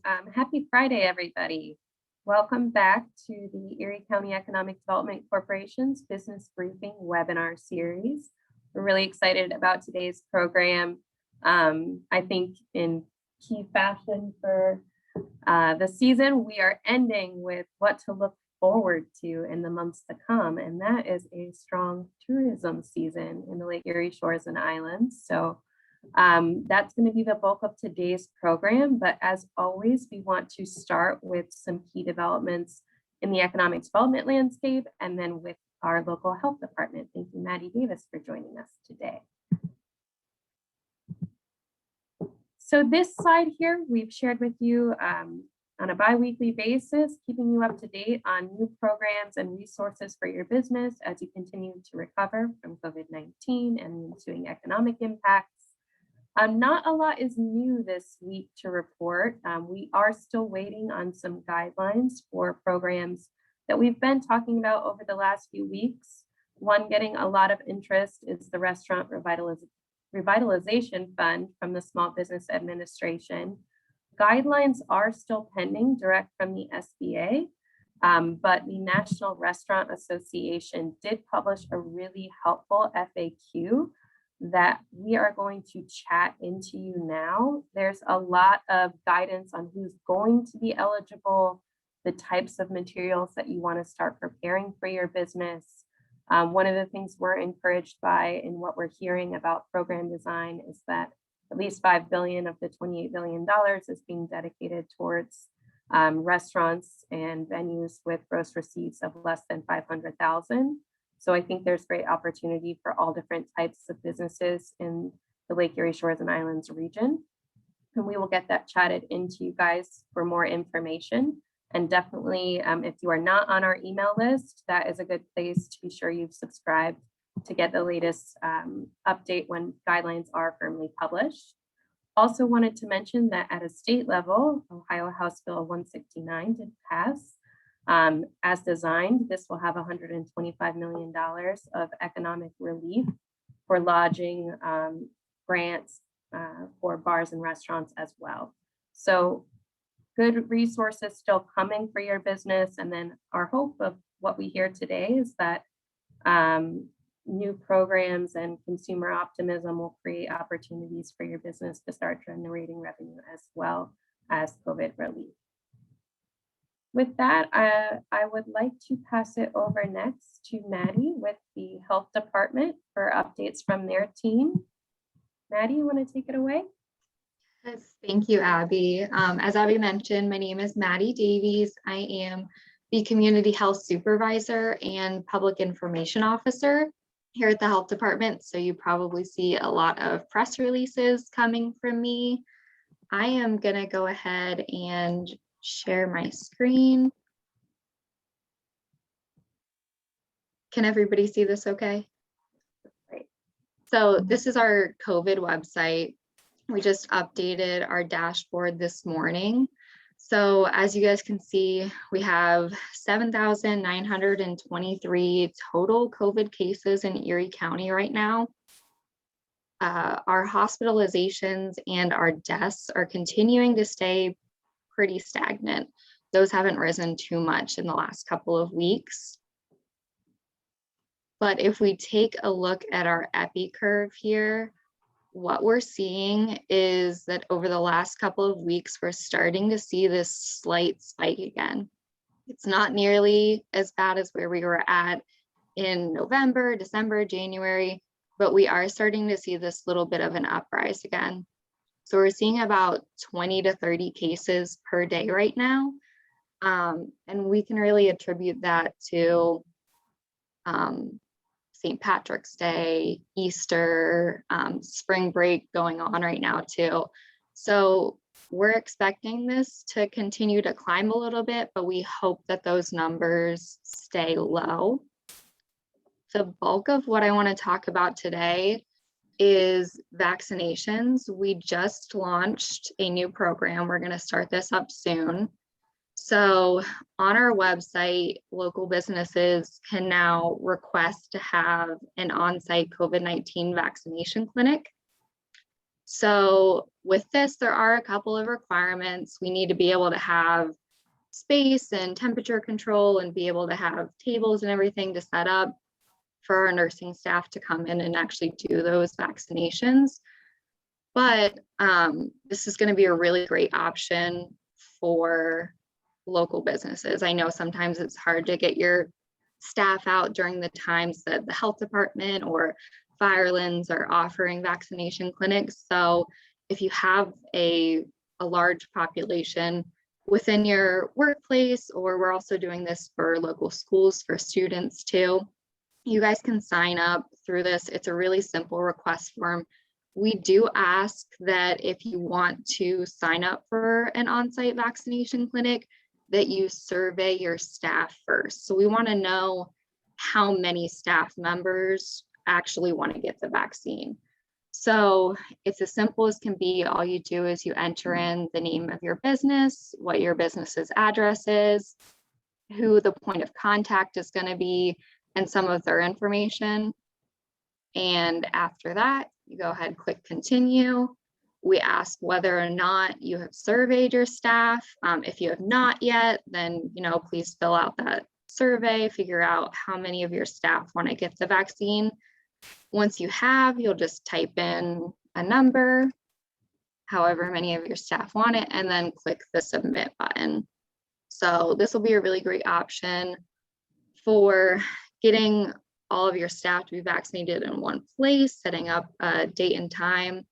Happy Friday, everybody. Welcome back to the Erie County Economic Development Corporation's Business Briefing webinar series. We're really excited about today's program. I think in key fashion for the season, we are ending with what to look forward to in the months to come, and that is a strong tourism season in the Lake Erie Shores and Islands. So that's going to be the bulk of today's program, but as always, we want to start with some key developments in the economic development landscape and then with our local health department. Thank you, Maddie Davis, for joining us today. So this slide here, we've shared with you on a bi-weekly basis, keeping you up to date on new programs and resources for your business as you continue to recover from COVID-19 and ensuing economic impacts. Not a lot is new this week to report. We are still waiting on some guidelines for programs that we've been talking about over the last few weeks. One getting a lot of interest is the Restaurant Revitalization Fund from the Small Business Administration. Guidelines are still pending direct from the SBA, but the National Restaurant Association did publish a really helpful FAQ that we are going to chat into you now. There's a lot of guidance on who's going to be eligible, the types of materials that you want to start preparing for your business. One of the things we're encouraged by in what we're hearing about program design is that at least $5 billion of the $28 billion is being dedicated towards restaurants and venues with gross receipts of less than 500,000. So I think there's great opportunity for all different types of businesses in the Lake Erie Shores and Islands region. And we will get that chatted into you guys for more information. And definitely, if you are not on our email list, that is a good place to be sure you've subscribed to get the latest update when guidelines are firmly published. Also wanted to mention that at a state level, Ohio House Bill 169 did pass. As designed, this will have $125 million of economic relief for lodging grants for bars and restaurants as well. So good resources still coming for your business. And then our hope of what we hear today is that new programs and consumer optimism will create opportunities for your business to start generating revenue as well as COVID relief. With that, I would like to pass it over next to Maddie with the health department for updates from their team. Maddie, you want to take it away? Yes, thank you, Abby. As Abby mentioned, my name is Maddie Davies. I am the Community Health Supervisor and Public Information Officer here at the health department. So you probably see a lot of press releases coming from me. I am going to go ahead and share my screen. Can everybody see this okay? Great. So this is our COVID website. We just updated our dashboard this morning. So as you guys can see, we have 7,923 total COVID cases in Erie County right now. Our hospitalizations and our deaths are continuing to stay pretty stagnant. Those haven't risen too much in the last couple of weeks. But if we take a look at our epi curve here, what we're seeing is that over the last couple of weeks, we're starting to see this slight spike again. It's not nearly as bad as where we were at in November, December, January, but we are starting to see this little bit of an uprise again. So we're seeing about 20 to 30 cases per day right now. And we can really attribute that to St. Patrick's Day, Easter, spring break going on right now too. So we're expecting this to continue to climb a little bit, but we hope that those numbers stay low. The bulk of what I want to talk about today is vaccinations. We just launched a new program. We're going to start this up soon. So on our website, local businesses can now request to have an on-site COVID-19 vaccination clinic. So with this, there are a couple of requirements. We need to be able to have space and temperature control and be able to have tables and everything to set up for our nursing staff to come in and actually do those vaccinations. But this is going to be a really great option for local businesses. I know sometimes it's hard to get your staff out during the times that the health department or Firelands are offering vaccination clinics. So if you have a large population within your workplace, or we're also doing this for local schools for students too, you guys can sign up through this. It's a really simple request form. We do ask that if you want to sign up for an on-site vaccination clinic, that you survey your staff first. So we want to know how many staff members actually want to get the vaccine. So it's as simple as can be. All you do is you enter in the name of your business, what your business's address is, who the point of contact is going to be, and some of their information. And after that, you go ahead, click continue. We ask whether or not you have surveyed your staff. If you have not yet, then please fill out that survey, figure out how many of your staff want to get the vaccine. Once you have, you'll just type in a number, however many of your staff want it, and then click the submit button. So this will be a really great option for getting all of your staff to be vaccinated in one place, setting up a date and time.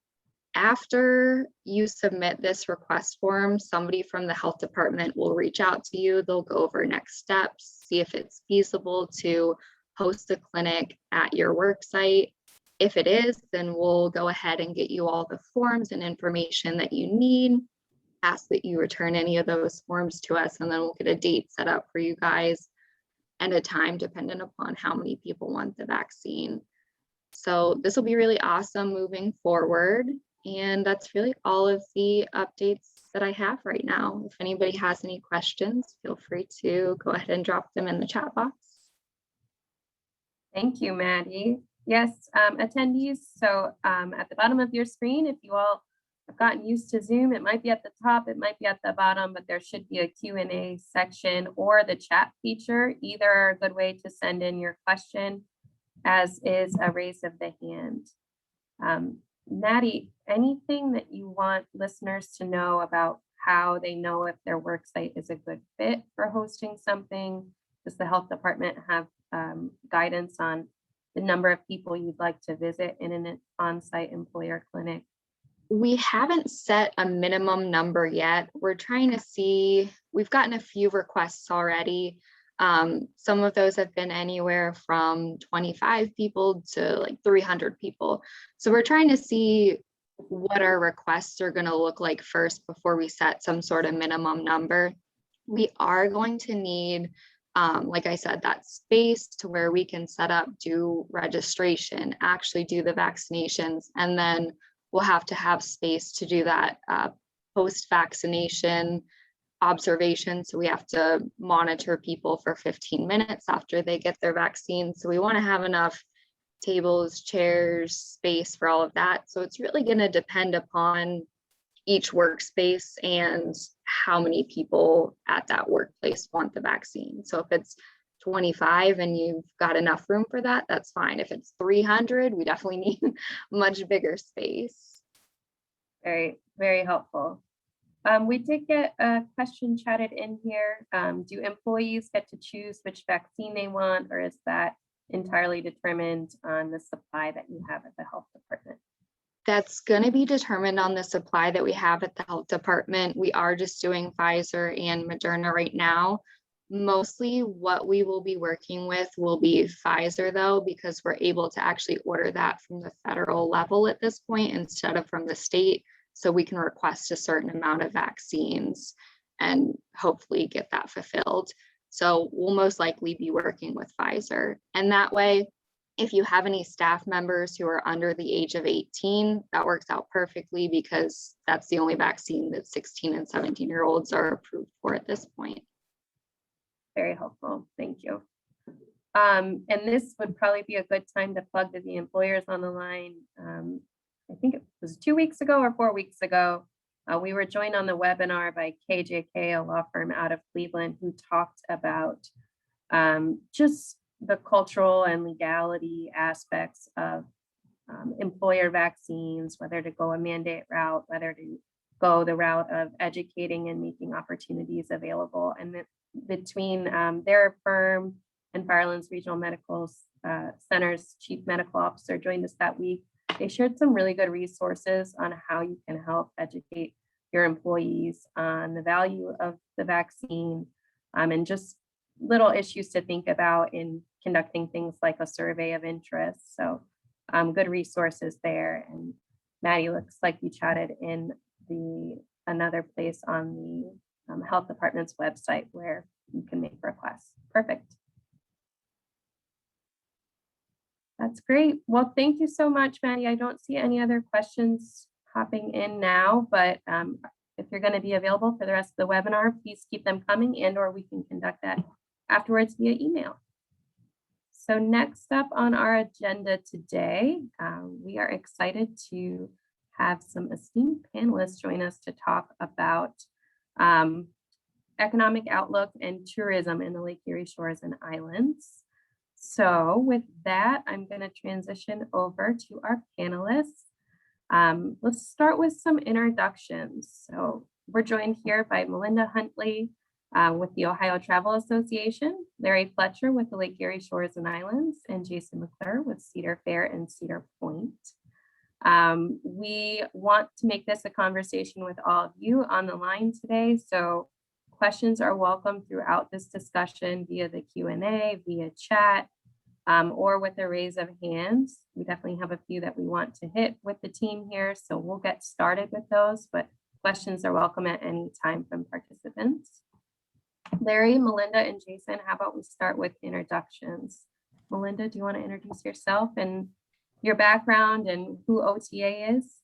After you submit this request form, somebody from the health department will reach out to you. They'll go over next steps, see if it's feasible to host a clinic at your work site. If it is, then we'll go ahead and get you all the forms and information that you need. Ask that you return any of those forms to us, and then we'll get a date set up for you guys and a time dependent upon how many people want the vaccine. So this will be really awesome moving forward. And that's really all of the updates that I have right now. If anybody has any questions, feel free to go ahead and drop them in the chat box. Thank you, Maddie. Yes, attendees, so at the bottom of your screen, if you all have gotten used to Zoom, it might be at the top, it might be at the bottom, but there should be a Q&A section or the chat feature. Either are a good way to send in your question, as is a raise of the hand. Maddie, anything that you want listeners to know about how they know if their work site is a good fit for hosting something? Does the health department have guidance on the number of people you'd like to visit in an on-site employer clinic? We haven't set a minimum number yet. We're trying to see, we've gotten a few requests already. Some of those have been anywhere from 25 people to like 300 people. So we're trying to see what our requests are going to look like first before we set some sort of minimum number. We are going to need, like I said, that space to where we can set up, do registration, actually do the vaccinations, and then we'll have to have space to do that post-vaccination observation. So we have to monitor people for 15 minutes after they get their vaccine. So we want to have enough tables, chairs, space for all of that. So it's really going to depend upon each workspace and how many people at that workplace want the vaccine. So if it's 25 and you've got enough room for that, that's fine. If it's 300, we definitely need much bigger space. Very, very helpful. We did get a question chatted in here. Do employees get to choose which vaccine they want, or is that entirely determined on the supply that you have at the health department? That's going to be determined on the supply that we have at the health department. We are just doing Pfizer and Moderna right now. Mostly what we will be working with will be Pfizer though, because we're able to actually order that from the federal level at this point instead of from the state. So we can request a certain amount of vaccines and hopefully get that fulfilled. So we'll most likely be working with Pfizer. And that way, if you have any staff members who are under the age of 18, that works out perfectly because that's the only vaccine that 16 and 17-year-olds are approved for at this point. Very helpful. Thank you. And this would probably be a good time to plug to the employers on the line. I think it was 2 weeks ago or 4 weeks ago, we were joined on the webinar by KJK, a law firm out of Cleveland, who talked about just the cultural and legality aspects of employer vaccines, whether to go a mandate route, whether to go the route of educating and making opportunities available. And between their firm and Firelands Regional Medical Center's Chief Medical Officer joined us that week. They shared some really good resources on how you can help educate your employees on the value of the vaccine, and just little issues to think about in conducting things like a survey of interest. So good resources there. And Maddie, looks like you chatted in another place on the health department's website where you can make requests. Perfect. That's great. Well, thank you so much, Maddie. I don't see any other questions popping in now, but if you're going to be available for the rest of the webinar, please keep them coming, and or we can conduct that afterwards via email. So next up on our agenda today, we are excited to have some esteemed panelists join us to talk about economic outlook and tourism in the Lake Erie Shores and Islands. So with that, I'm going to transition over to our panelists. Let's start with some introductions. So we're joined here by Melinda Huntley with the Ohio Travel Association, Larry Fletcher with the Lake Erie Shores and Islands, and Jason McClure with Cedar Fair and Cedar Point. We want to make this a conversation with all of you on the line today. So questions are welcome throughout this discussion via the Q&A, via chat, or with a raise of hands. We definitely have a few that we want to hit with the team here, so we'll get started with those, but questions are welcome at any time from participants. Larry, Melinda, and Jason, how about we start with introductions? Melinda, do you want to introduce yourself and your background and who OTA is?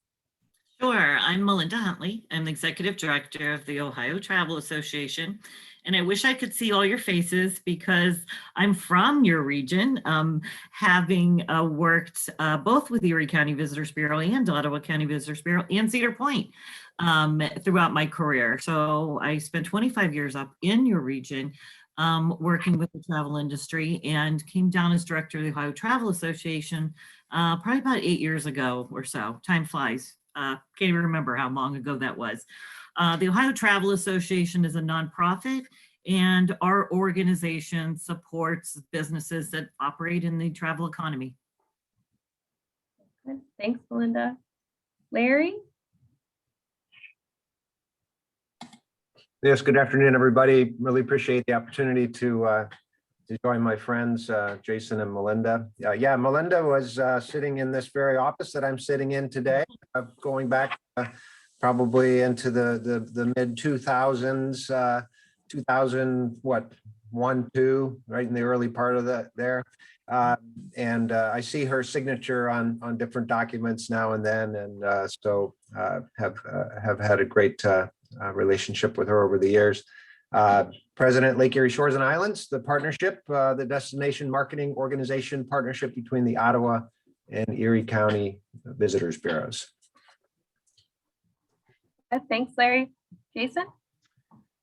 Sure. I'm Melinda Huntley. I'm the Executive Director of the Ohio Travel Association. And I wish I could see all your faces because I'm from your region, having worked both with Erie County Visitors Bureau and Ottawa County Visitors Bureau and Cedar Point throughout my career. So I spent 25 years up in your region working with the travel industry, and came down as director of the Ohio Travel Association probably about 8 years ago or so. Time flies. Can't even remember how long ago that was. The Ohio Travel Association is a nonprofit, and our organization supports businesses that operate in the travel economy. Good. Thanks, Melinda. Larry? Yes, good afternoon, everybody. Really appreciate the opportunity to join my friends, Jason and Melinda. Yeah, Melinda was sitting in this very office that I'm sitting in today, going back probably into the mid 2000s, 2000, what, 1, 2, right in the early part of that there. And I see her signature on different documents now and then, and so have had a great relationship with her over the years. President, Lake Erie Shores and Islands, the partnership, the destination marketing organization partnership between the Ottawa and Erie County Visitors Bureaus. Thanks, Larry. Jason?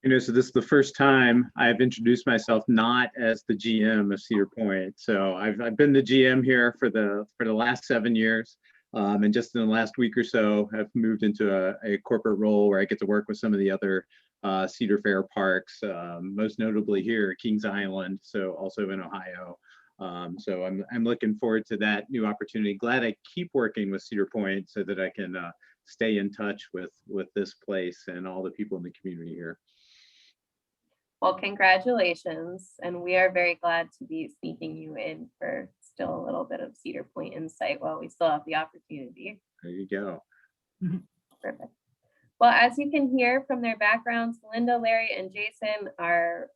So this is the first time I've introduced myself not as the GM of Cedar Point. So I've been the GM here for the last 7 years. And just in the last week or so, I've moved into a corporate role where I get to work with some of the other Cedar Fair parks, most notably here at Kings Island, so also in Ohio. So I'm looking forward to that new opportunity. Glad I keep working with Cedar Point so that I can stay in touch with this place and all the people in the community here. Well, congratulations. And we are very glad to be sneaking you in for still a little bit of Cedar Point insight while we still have the opportunity. There you go. Perfect. Well, as you can hear from their backgrounds, Melinda, Larry, and Jason are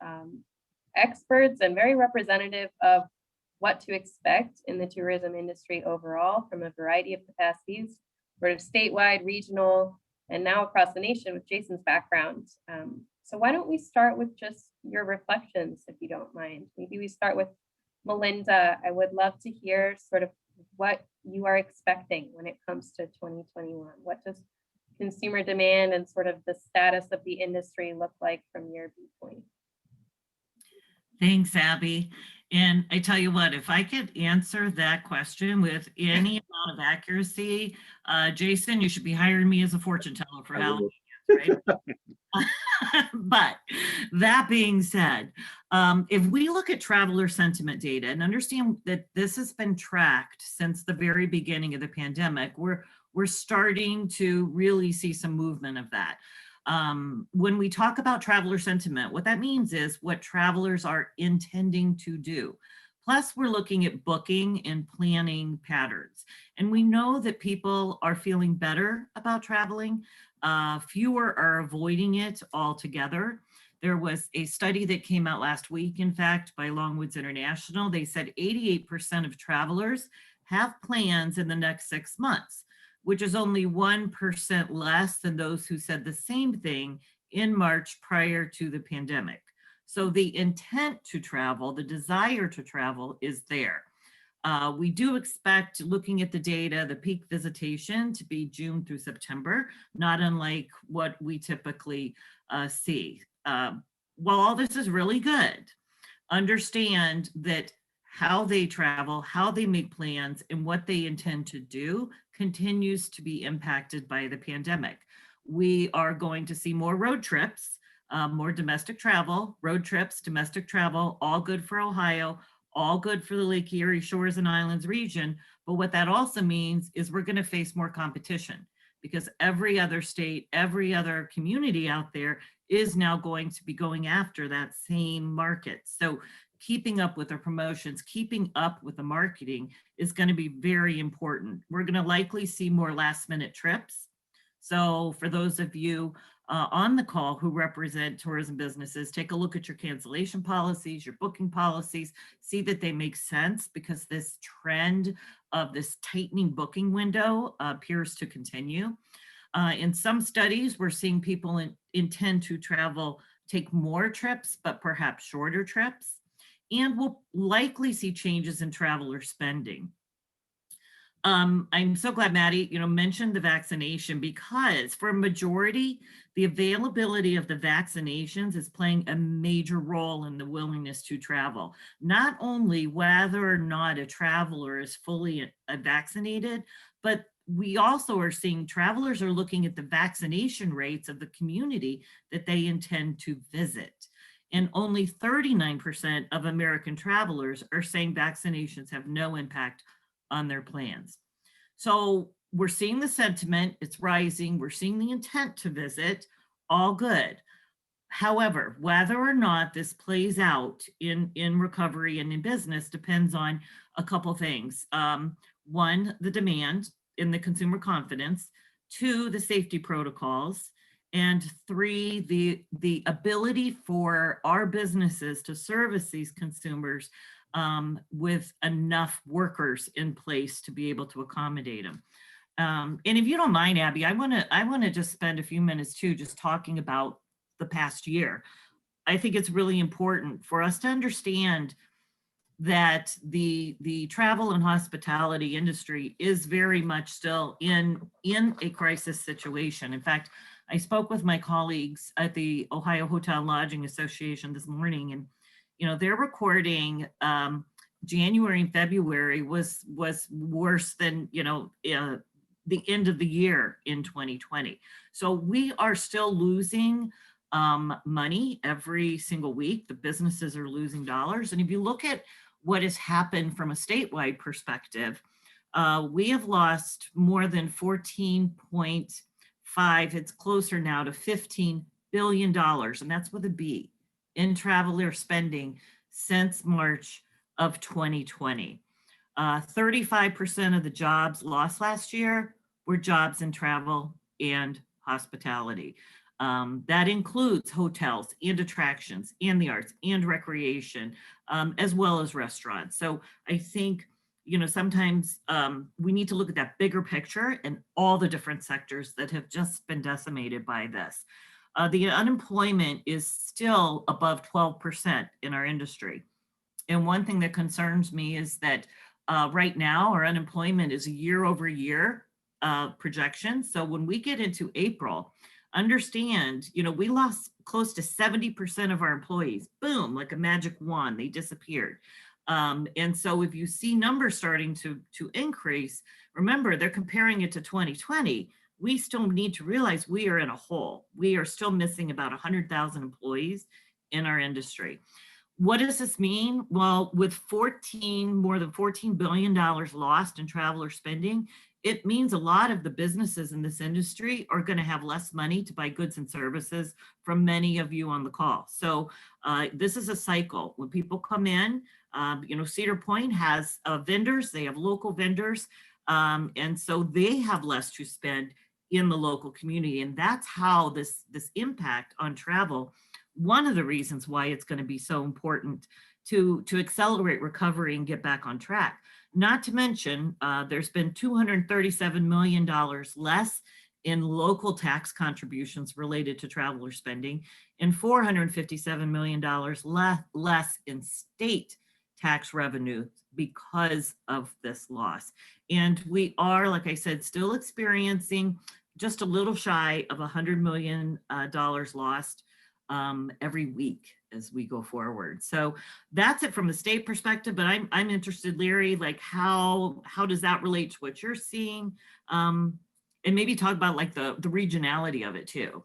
experts and very representative of what to expect in the tourism industry overall from a variety of capacities, sort of statewide, regional, and now across the nation with Jason's background. So why don't we start with just your reflections, if you don't mind? Maybe we start with Melinda. I would love to hear sort of what you are expecting when it comes to 2021. What does consumer demand and sort of the status of the industry look like from your viewpoint? Thanks, Abby. And I tell you what, if I could answer that question with any amount of accuracy, Jason, you should be hiring me as a fortune teller for Halloween, right? But that being said, if we look at traveler sentiment data and understand that this has been tracked since the very beginning of the pandemic, we're starting to really see some movement of that. When we talk about traveler sentiment, what that means is what travelers are intending to do. Plus, we're looking at booking and planning patterns. And we know that people are feeling better about traveling. Fewer are avoiding it altogether. There was a study that came out last week, in fact, by Longwoods International. They said 88% of travelers have plans in the next 6 months, which is only 1% less than those who said the same thing in March prior to the pandemic. So the intent to travel, the desire to travel is there. We do expect, looking at the data, the peak visitation to be June through September, not unlike what we typically see. While all this is really good, understand that how they travel, how they make plans, and what they intend to do continues to be impacted by the pandemic. We are going to see more road trips, more domestic travel, road trips, domestic travel, all good for Ohio, all good for the Lake Erie Shores and Islands region. But what that also means is we're going to face more competition because every other state, every other community out there is now going to be going after that same market. So keeping up with the promotions, keeping up with the marketing is going to be very important. We're going to likely see more last minute trips. So for those of you on the call who represent tourism businesses, take a look at your cancellation policies, your booking policies, see that they make sense because this trend of this tightening booking window appears to continue. In some studies, we're seeing people intend to travel, take more trips, but perhaps shorter trips. And we'll likely see changes in traveler spending. I'm so glad Maddie, mentioned the vaccination because for a majority, the availability of the vaccinations is playing a major role in the willingness to travel. Not only whether or not a traveler is fully vaccinated, but we also are seeing travelers are looking at the vaccination rates of the community that they intend to visit. And only 39% of American travelers are saying vaccinations have no impact on their plans. So we're seeing the sentiment, it's rising. We're seeing the intent to visit, all good. However, whether or not this plays out in recovery and in business depends on a couple things. One, the demand in the consumer confidence. Two, the safety protocols. And three, the ability for our businesses to service these consumers with enough workers in place to be able to accommodate them. And if you don't mind, Abby, I want to just spend a few minutes too, just talking about the past year. I think it's really important for us to understand that the travel and hospitality industry is very much still in a crisis situation. In fact, I spoke with my colleagues at the Ohio Hotel and Lodging Association this morning, and they're recording January and February was worse than the end of the year in 2020. So we are still losing money every single week. The businesses are losing dollars, and if you look at what has happened from a statewide perspective, we have lost more than 14.5. It's closer now to $15 billion, and that's with a B, in traveler spending since March of 2020. 35% of the jobs lost last year were jobs in travel and hospitality. That includes hotels and attractions and the arts and recreation, as well as restaurants. So I think, sometimes we need to look at that bigger picture and all the different sectors that have just been decimated by this. The unemployment is still above 12% in our industry. And one thing that concerns me is that Right now, our unemployment is a year over year projection. So when we get into April, understand, we lost close to 70% of our employees. Boom, like a magic wand, they disappeared. And so if you see numbers starting to increase, remember, they're comparing it to 2020. We still need to realize we are in a hole. We are still missing about 100,000 employees in our industry. What does this mean? Well, with more than $14 billion lost in traveler spending, it means a lot of the businesses in this industry are going to have less money to buy goods and services from many of you on the call. So this is a cycle. When people come in, Cedar Point has vendors, they have local vendors, and so they have less to spend in the local community. And that's how this impact on travel, one of the reasons why it's going to be so important to accelerate recovery and get back on track. Not to mention, there's been $237 million less in local tax contributions related to traveler spending and $457 million less in state tax revenue because of this loss. And we are, like I said, still experiencing just a little shy of $100 million lost every week as we go forward. So that's it from the state perspective, but I'm interested, Larry, like how does that relate to what you're seeing? And maybe talk about like the regionality of it too.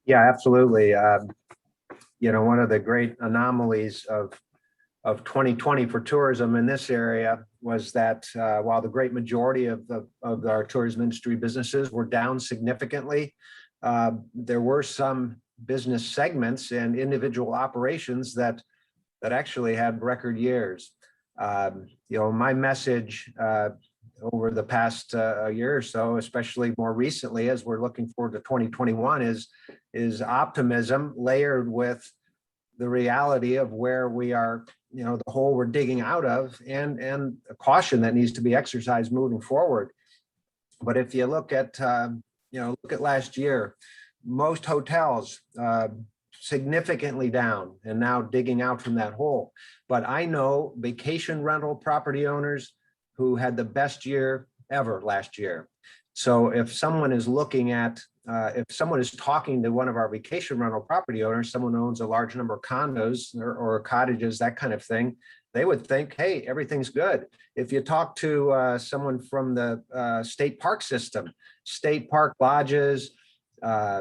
Yeah, absolutely. One of the great anomalies of 2020 for tourism in this area was that while the great majority of our tourism industry businesses were down significantly, there were some business segments and individual operations that actually had record years. My message over the past year or so, especially more recently, as we're looking forward to 2021, is optimism layered with the reality of where we are, the hole we're digging out of, and a caution that needs to be exercised moving forward. But if you look at last year, most hotels significantly down and now digging out from that hole. But I know vacation rental property owners who had the best year ever last year. So if someone is looking at, if someone is talking to one of our vacation rental property owners, someone who owns a large number of condos or cottages, that kind of thing, they would think, hey, everything's good. If you talk to someone from the state park system, state park lodges,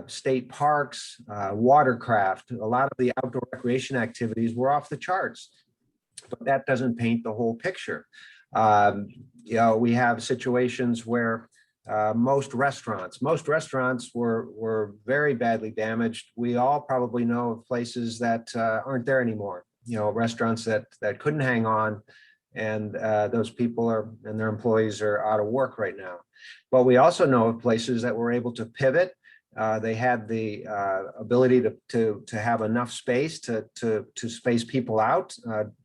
state parks, watercraft, a lot of the outdoor recreation activities were off the charts, but that doesn't paint the whole picture. We have situations where most restaurants were very badly damaged. We all probably know of places that aren't there anymore, restaurants that couldn't hang on, and those people and their employees are out of work right now. But we also know of places that were able to pivot. They had the ability to have enough space to space people out,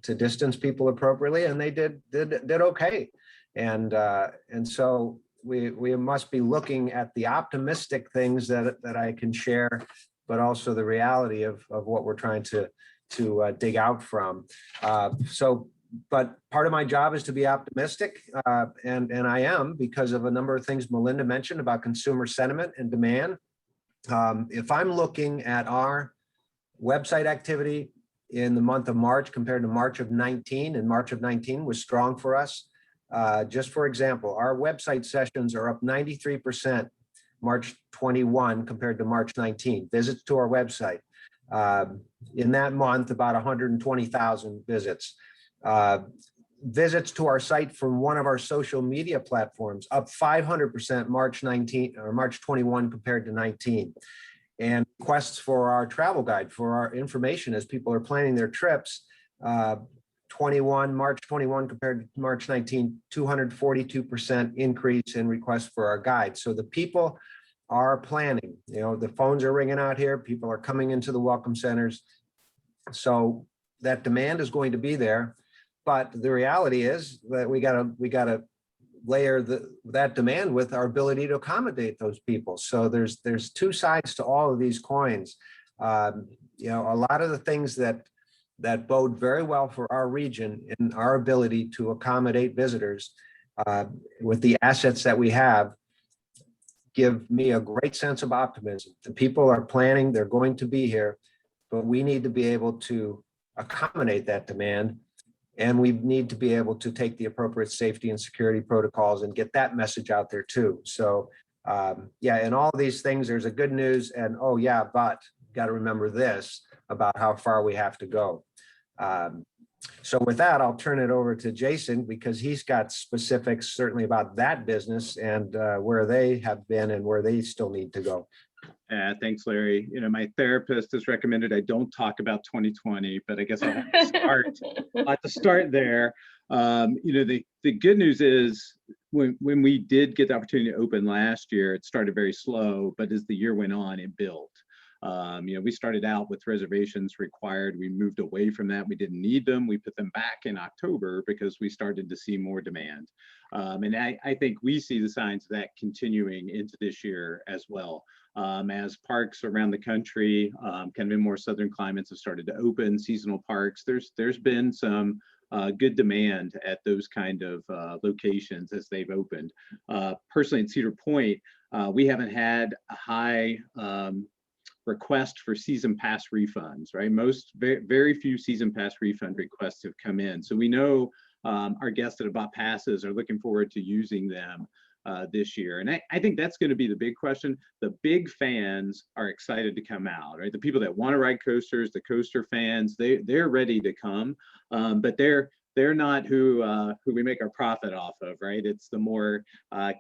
to distance people appropriately, and they did okay. And so we must be looking at the optimistic things that I can share, but also the reality of what we're trying to dig out from. But part of my job is to be optimistic, and I am, because of a number of things Melinda mentioned about consumer sentiment and demand. If I'm looking at our website activity in the month of March compared to March of 19, and March of 19 was strong for us. Just for example, our website sessions are up 93% March 21 compared to March 19. Visits to our website. In that month, about 120,000 visits. Visits to our site from one of our social media platforms up 500% March 19 or March 21 compared to 19. And requests for our travel guide, for our information as people are planning their trips, March 21 compared to March 19, 242% increase in requests for our guide. So the people are planning, the phones are ringing out here, people are coming into the welcome centers. So that demand is going to be there. But the reality is that we gotta layer that demand with our ability to accommodate those people. So there's two sides to all of these coins. A lot of the things that that bode very well for our region in our ability to accommodate visitors with the assets that we have, give me a great sense of optimism. The people are planning, they're going to be here, but we need to be able to accommodate that demand. And we need to be able to take the appropriate safety and security protocols and get that message out there too. So yeah, in all these things, there's a good news and, oh yeah, but got to remember this about how far we have to go. So with that, I'll turn it over to Jason because he's got specifics certainly about that business and where they have been and where they still need to go. Thanks, Larry. You know, my therapist has recommended I don't talk about 2020, but I guess I'll have to start, there. You know, the good news is when we did get the opportunity to open last year, it started very slow, but as the year went on, it built. You know, we started out with reservations required. We moved away from that. We didn't need them. We put them back in October because we started to see more demand. And I think we see the signs of that continuing into this year as well. As parks around the country, kind of in more southern climates have started to open seasonal parks, there's been some good demand at those kind of locations as they've opened. Personally, in Cedar Point, we haven't had a high request for season pass refunds, right? Very few season pass refund requests have come in. So we know our guests that have bought passes are looking forward to using them this year. And I think that's going to be the big question. The big fans are excited to come out, right? The people that want to ride coasters, the coaster fans, they're ready to come, but they're not who we make our profit off of, right? It's the more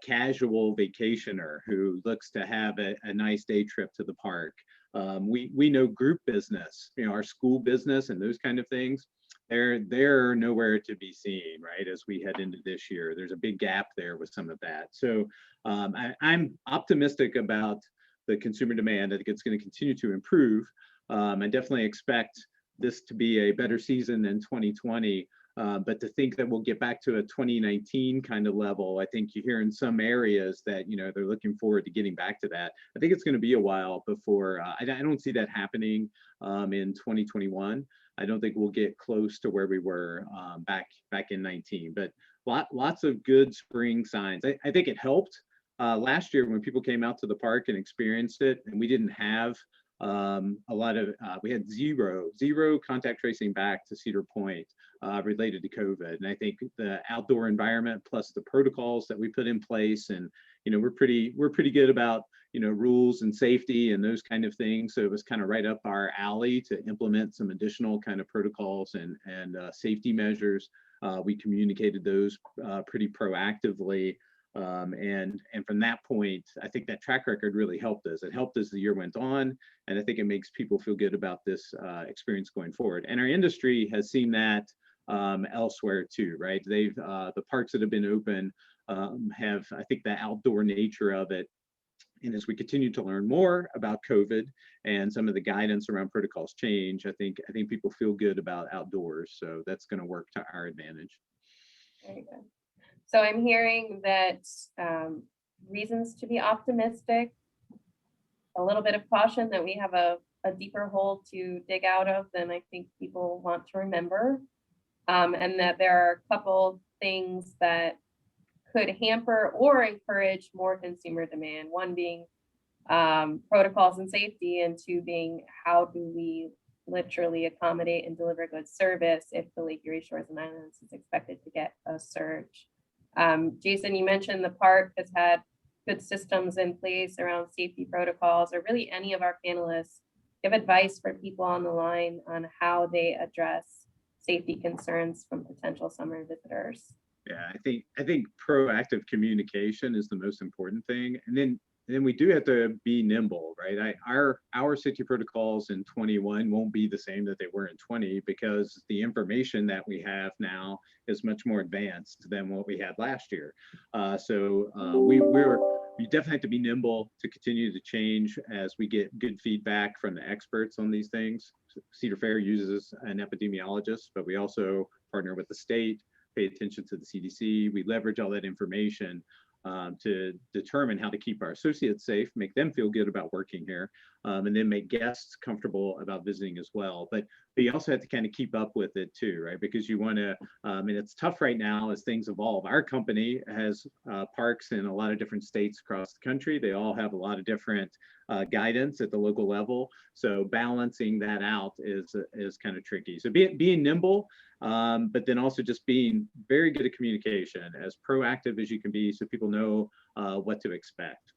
casual vacationer who looks to have a nice day trip to the park. We know group business, you know, our school business and those kind of things, they're nowhere to be seen, right? As we head into this year, there's a big gap there with some of that. So I'm optimistic about the consumer demand. I think it's going to continue to improve. I definitely expect this to be a better season than 2020. But to think that we'll get back to a 2019 kind of level, I think you hear in some areas that, you know, they're looking forward to getting back to that. I think it's going to be a while before, I don't see that happening in 2021. I don't think we'll get close to where we were back in 19, but lots of good spring signs. I think it helped last year when people came out to the park and experienced it, and we didn't have a lot of, we had zero contact tracing back to Cedar Point related to COVID. And I think the outdoor environment plus the protocols that we put in place, and, you know, we're pretty good about, you know, rules and safety and those kind of things. So it was kind of right up our alley to implement some additional kind of protocols and safety measures. We communicated those pretty proactively. And from that point, I think that track record really helped us. It helped as the year went on, and I think it makes people feel good about this experience going forward. And our industry has seen that elsewhere too, right? The parks that have been open have, I think, the outdoor nature of it. And as we continue to learn more about COVID and some of the guidance around protocols change, I think people feel good about outdoors. So that's going to work to our advantage. Very good. So I'm hearing that reasons to be optimistic, a little bit of caution that we have a deeper hole to dig out of than I think people want to remember, and that there are a couple things that could hamper or encourage more consumer demand. One being protocols and safety, and two being how do we literally accommodate and deliver good service if the Lake Erie Shores and Islands is expected to get a surge. Jason, you mentioned the park has had good systems in place around safety protocols, or really any of our panelists give advice for people on the line on how they address safety concerns from potential summer visitors. Yeah, I think proactive communication is the most important thing. And then we do have to be nimble, right? Our safety protocols in 21 won't be the same that they were in 20 because the information that we have now is much more advanced than what we had last year. So we definitely have to be nimble to continue to change as we get good feedback from the experts on these things. Cedar Fair uses an epidemiologist, but we also partner with the state, pay attention to the CDC. We leverage all that information to determine how to keep our associates safe, make them feel good about working here, and then make guests comfortable about visiting as well. But you also have to kind of keep up with it too, right? Because you want to, and it's tough right now as things evolve. Our company has parks in a lot of different states across the country. They all have a lot of different guidance at the local level. So balancing that out is kind of tricky. So being nimble, but then also just being very good at communication, as proactive as you can be, so people know what to expect.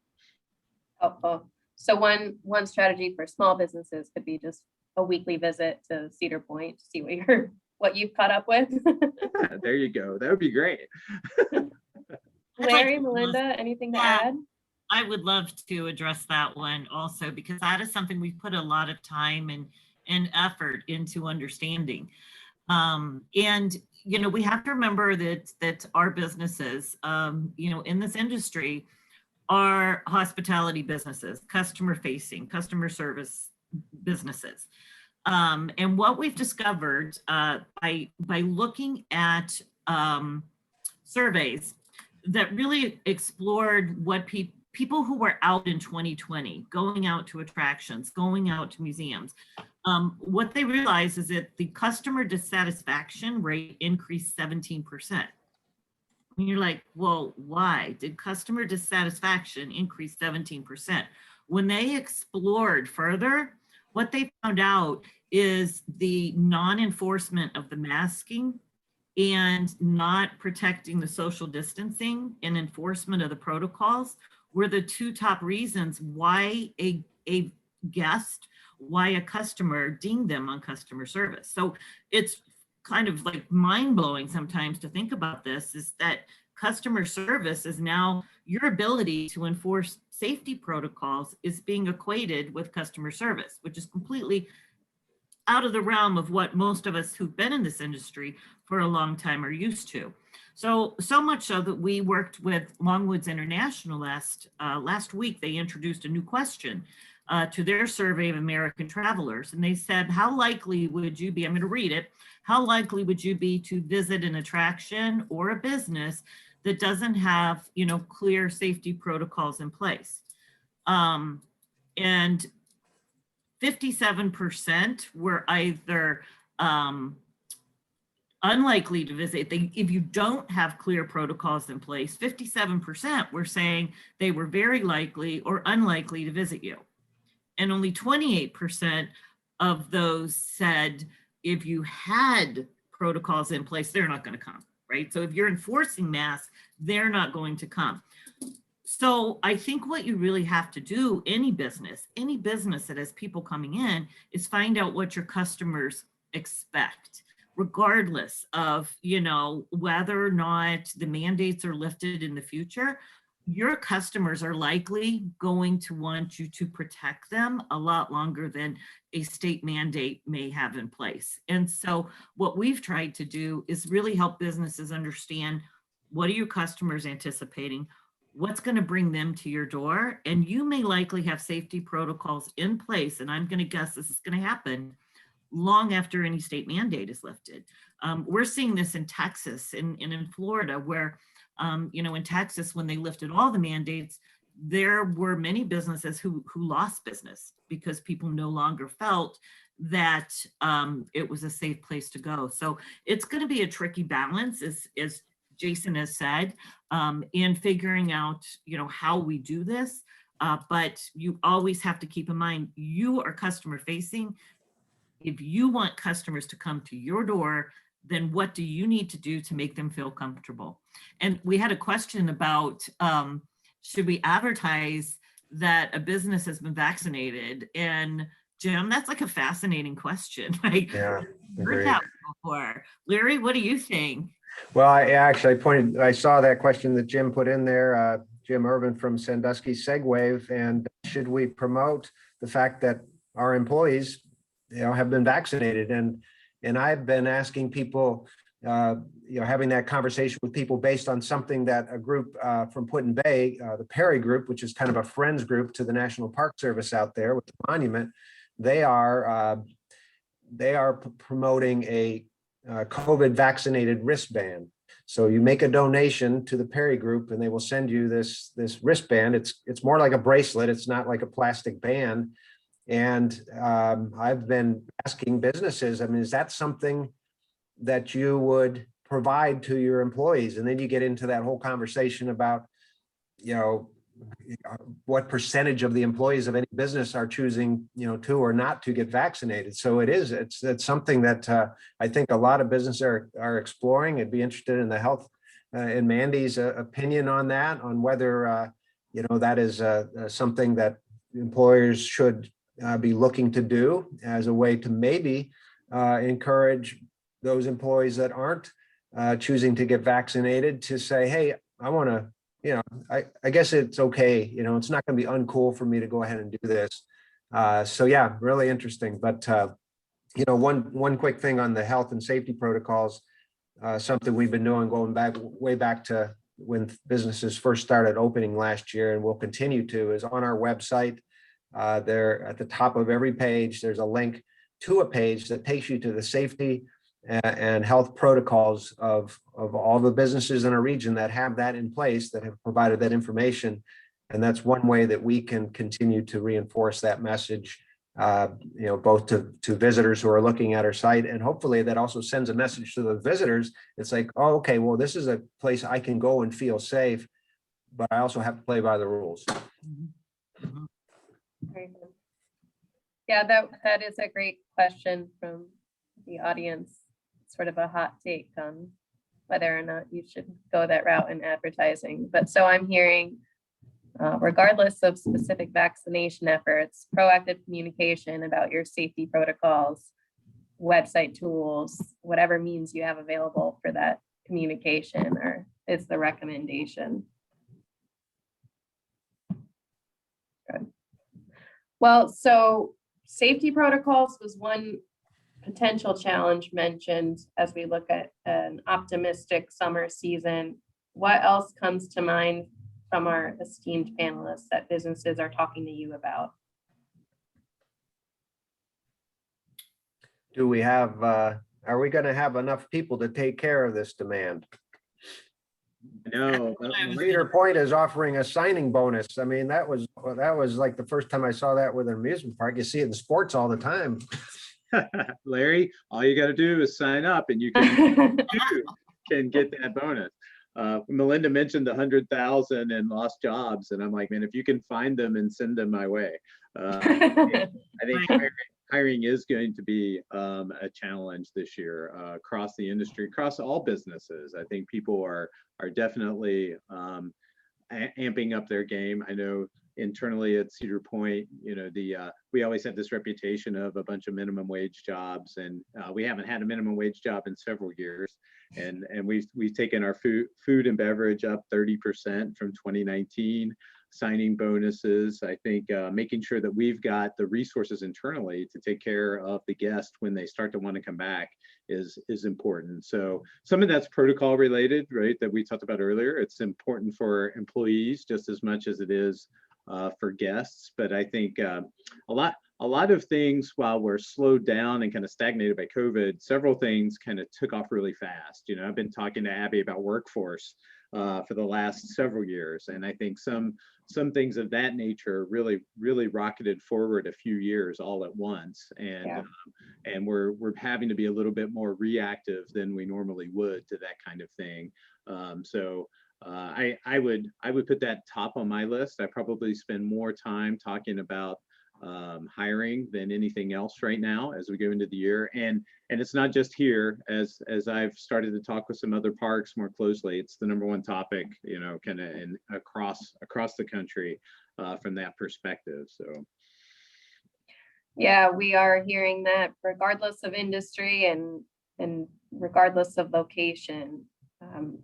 Helpful. So one strategy for small businesses could be just a weekly visit to Cedar Point to see what you've caught up with. Yeah, there you go. That would be great. Larry, Melinda, anything to Yeah. add? I would love to address that one also, because that is something we've put a lot of time and effort into understanding. And, you know, we have to remember that our businesses, you know, in this industry are hospitality businesses, customer facing, customer service businesses. And what we've discovered by looking at surveys that really explored what people who were out in 2020, going out to attractions, going out to museums, what they realized is that the customer dissatisfaction rate increased 17%. And you're like, well, why did customer dissatisfaction increase 17%? When they explored further, what they found out is the non-enforcement of the masking and not protecting the social distancing and enforcement of the protocols were the two top reasons why a guest, why a customer dinged them on customer service. So it's kind of like mind-blowing sometimes to think about this, is that customer service is now your ability to enforce safety protocols is being equated with customer service, which is completely out of the realm of what most of us who've been in this industry for a long time are used to. So much so that we worked with Longwoods International last week. They introduced a new question to their survey of American travelers. And they said, how likely would you be, I'm going to read it, how likely would you be to visit an attraction or a business that doesn't have, you know, clear safety protocols in place? And 57% were either unlikely to visit. If you don't have clear protocols in place, 57% were saying they were very likely or unlikely to visit you. And only 28% of those said if you had protocols in place, they're not going to come, right? So if you're enforcing masks, they're not going to come. So I think what you really have to do, any business that has people coming in, is find out what your customers expect, regardless of, you know, whether or not the mandates are lifted in the future. Your customers are likely going to want you to protect them a lot longer than a state mandate may have in place. And so what we've tried to do is really help businesses understand, what are your customers anticipating? What's going to bring them to your door? And you may likely have safety protocols in place, and I'm going to guess this is going to happen long after any state mandate is lifted. We're seeing this in Texas and in Florida, where you know, in Texas, when they lifted all the mandates, there were many businesses who lost business because people no longer felt that it was a safe place to go. So it's going to be a tricky balance, as Jason has said, in figuring out, you know, how we do this. But you always have to keep in mind, you are customer facing. If you want customers to come to your door, then what do you need to do to make them feel comfortable? And we had a question about, should we advertise that a business has been vaccinated? And Jim, that's like a fascinating question. Right? Yeah, Heard that before. Larry, what do you think? Well, I saw that question that Jim put in there, Jim Irvin from Sandusky Segwave, and should we promote the fact that our employees, you know, have been vaccinated? And I've been asking people, you know, having that conversation with people based on something that a group from Put-in Bay, the Perry Group, which is kind of a friends group to the National Park Service out there with the monument, they are promoting a COVID vaccinated wristband. So you make a donation to the Perry Group and they will send you this wristband. It's more like a bracelet. It's not like a plastic band. And I've been asking businesses, I mean, is that something that you would provide to your employees? And then you get into that whole conversation about, what percentage of the employees of any business are choosing, to or not to get vaccinated. So it's something that I think a lot of businesses are exploring. I'd be interested in the health and Mandy's opinion on that, on whether, that is something that employers should be looking to do as a way to maybe encourage those employees that aren't choosing to get vaccinated to say, hey, I want to, I guess it's okay. It's not going to be uncool for me to go ahead and do this. So yeah, really interesting. But, one quick thing on the health and safety protocols, something we've been doing going way back to when businesses first started opening last year, and will continue to, is on our website. There at the top of every page, there's a link to a page that takes you to the safety and health protocols of all the businesses in a region that have that in place, that have provided that information. And that's one way that we can continue to reinforce that message, both to visitors who are looking at our site, and hopefully that also sends a message to the visitors. It's like, oh, okay, well, this is a place I can go and feel safe, but I also have to play by the rules. Very good. Yeah, that is a great question from the audience. Sort of a hot take on whether or not you should go that route in advertising. But so I'm hearing, regardless of specific vaccination efforts, proactive communication about your safety protocols, website tools, whatever means you have available for that communication, or is the recommendation. Good. Well, so safety protocols was one potential challenge mentioned as we look at an optimistic summer season. What else comes to mind from our esteemed panelists that businesses are talking to you about? Do we have, are we going to have enough people to take care of this demand? No, Leader Point is offering a signing bonus. I mean, that was like the first time I saw that with an amusement park. You see it in sports all the time. Larry, all you got to do is sign up and you can get that bonus. Melinda mentioned the 100,000 and lost jobs, and I'm like, man, if you can find them and send them my way. I think hiring is going to be a challenge this year across the industry, across all businesses. I think people are definitely amping up their game. I know internally at Cedar Point, we always had this reputation of a bunch of minimum wage jobs, and we haven't had a minimum wage job in several years. And we've taken our food and beverage up 30% from 2019, signing bonuses. I think making sure that we've got the resources internally to take care of the guest when they start to want to come back is important. So some of that's protocol related, right, that we talked about earlier. It's important for employees just as much as it is for guests. But I think a lot of things, while we're slowed down and kind of stagnated by COVID, several things kind of took off really fast. I've been talking to Abby about workforce for the last several years, and I think some things of that nature really rocketed forward a few years all at once, and we're having to be a little bit more reactive than we normally would to that kind of thing. I would put that top on my list. I probably spend more time talking about hiring than anything else right now as we go into the year, and it's not just here. As I've started to talk with some other parks more closely, it's the number one topic, kind of across the country from that perspective. So yeah, we are hearing that regardless of industry and regardless of location.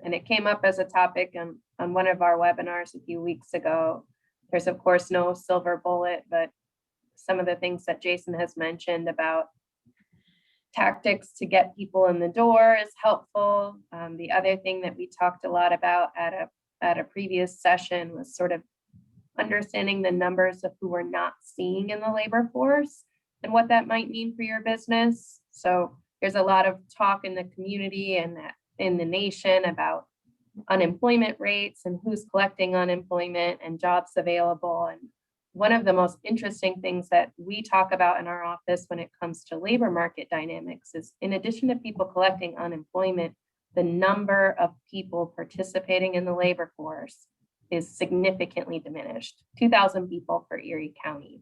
And it came up as a topic on one of our webinars a few weeks ago. There's of course no silver bullet, but some of the things that Jason has mentioned about tactics to get people in the door is helpful. The other thing that we talked a lot about at a previous session was sort of understanding the numbers of who we're not seeing in the labor force and what that might mean for your business. So there's a lot of talk in the community and in the nation about unemployment rates and who's collecting unemployment and jobs available. And one of the most interesting things that we talk about in our office when it comes to labor market dynamics is, in addition to people collecting unemployment, the number of people participating in the labor force is significantly diminished, 2,000 people for Erie County.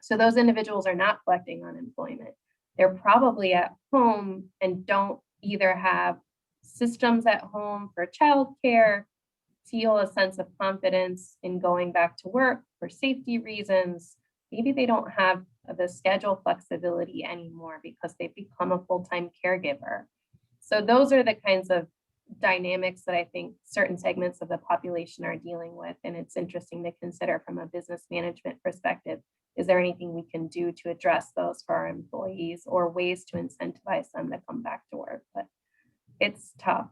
So those individuals are not collecting unemployment. They're probably at home and don't either have systems at home for childcare, feel a sense of confidence in going back to work for safety reasons. Maybe they don't have the schedule flexibility anymore because they've become a full-time caregiver. So those are the kinds of dynamics that I think certain segments of the population are dealing with. And it's interesting to consider from a business management perspective. Is there anything we can do to address those for our employees, or ways to incentivize them to come back to work? But it's tough.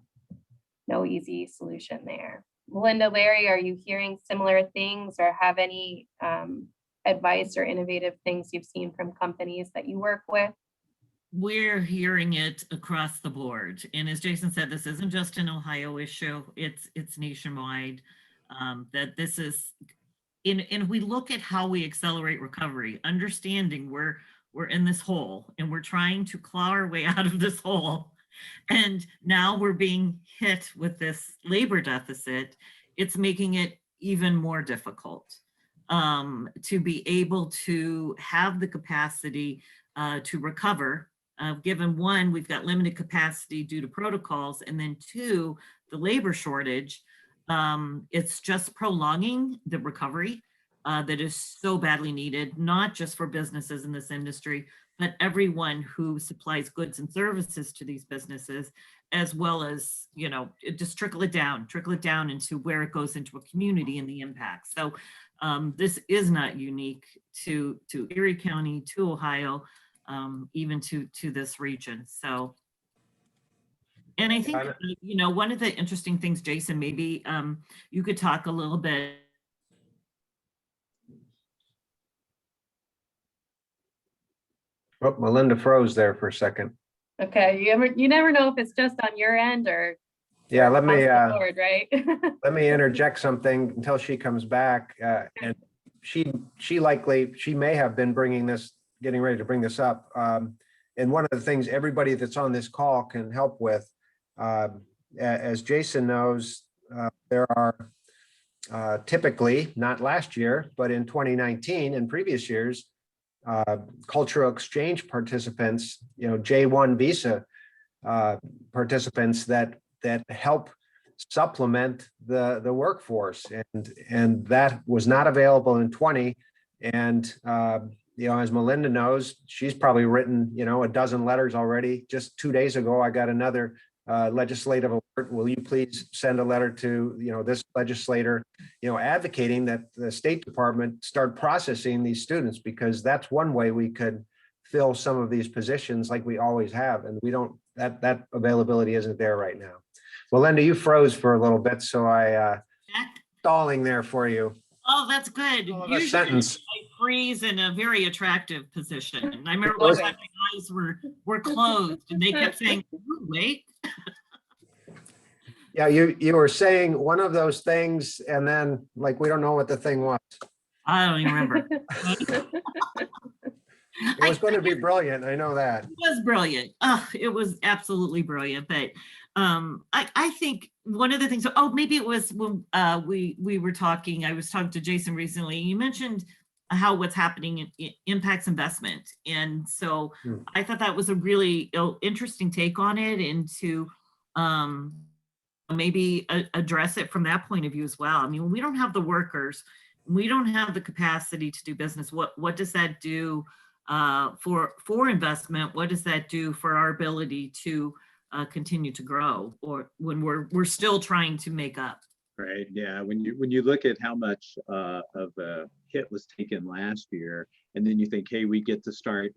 No easy solution there. Melinda, Larry, are you hearing similar things, or have any advice or innovative things you've seen from companies that you work with? We're hearing it across the board. And as Jason said, this isn't just an Ohio issue, it's nationwide. That this is, and we look at how we accelerate recovery, understanding we're in this hole and we're trying to claw our way out of this hole. And now we're being hit with this labor deficit. It's making it even more difficult to be able to have the capacity to recover. Given one, we've got limited capacity due to protocols, and then two, the labor shortage. It's just prolonging the recovery that is so badly needed, not just for businesses in this industry, but everyone who supplies goods and services to these businesses, as well as, just trickle it down into where it goes into a community and the impact. So this is not unique to Erie County, to Ohio, even to this region. So, and I think, one of the interesting things, Jason, maybe you could talk a little bit. Oh, Melinda froze there for a second. Okay, you never know if it's just on your end or Yeah, let me across the board, right? let me interject something until she comes back. And she may have been getting ready to bring this up. And one of the things everybody that's on this call can help with, as Jason knows, there are typically, not last year, but in 2019 and previous years, cultural exchange participants, J1 visa participants that help supplement the workforce, and that was not available in 20. And as Melinda knows, she's probably written a dozen letters already. Just 2 days ago, I got another legislative alert. Will you please send a letter to this legislator, advocating that the State Department start processing these students, because that's one way we could fill some of these positions like we always have, and we don't. That availability isn't there right now. Melinda, you froze for a little bit, so I stalling there for you. Oh, that's good. Usually sentence. I freeze in a very attractive position. And I remember one time my eyes were closed and they kept saying, wait. Yeah, you were saying one of those things, and then we don't know what the thing was. I don't even remember. It was going to be brilliant. I know that. It was brilliant. It was absolutely brilliant. But I think one of the things, maybe it was when we were talking, I was talking to Jason recently, you mentioned how what's happening impacts investment. And so I thought that was a really interesting take on it, and to maybe address it from that point of view as well. I mean, when we don't have the workers, we don't have the capacity to do business. What does that do for investment? What does that do for our ability to continue to grow, or when we're still trying to make up? Right. Yeah. When you look at how much of a hit was taken last year, and then you think, hey, we get to start,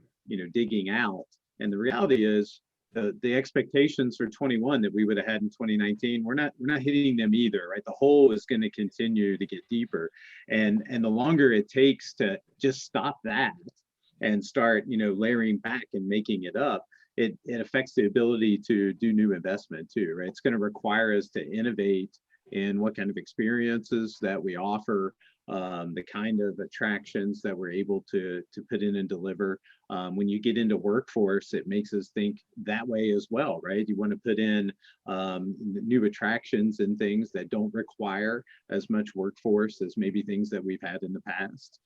digging out. And the reality is the expectations for 21 that we would have had in 2019, we're not hitting them either, right? The hole is going to continue to get deeper. And the longer it takes to just stop that and start, layering back and making it up, it affects the ability to do new investment too, right? It's going to require us to innovate in what kind of experiences that we offer, the kind of attractions that we're able to put in and deliver. When you get into workforce, it makes us think that way as well, right? You want to put in new attractions and things that don't require as much workforce as maybe things that we've had in the past.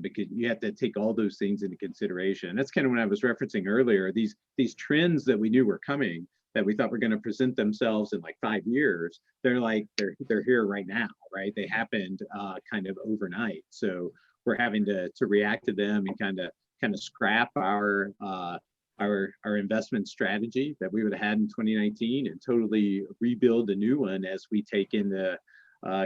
Because you have to take all those things into consideration. That's kind of when I was referencing earlier, these trends that we knew were coming, that we thought were going to present themselves in like 5 years, they're here right now, right? They happened kind of overnight. So we're having to react to them and kind of scrap our investment strategy that we would have had in 2019 and totally rebuild a new one as we take into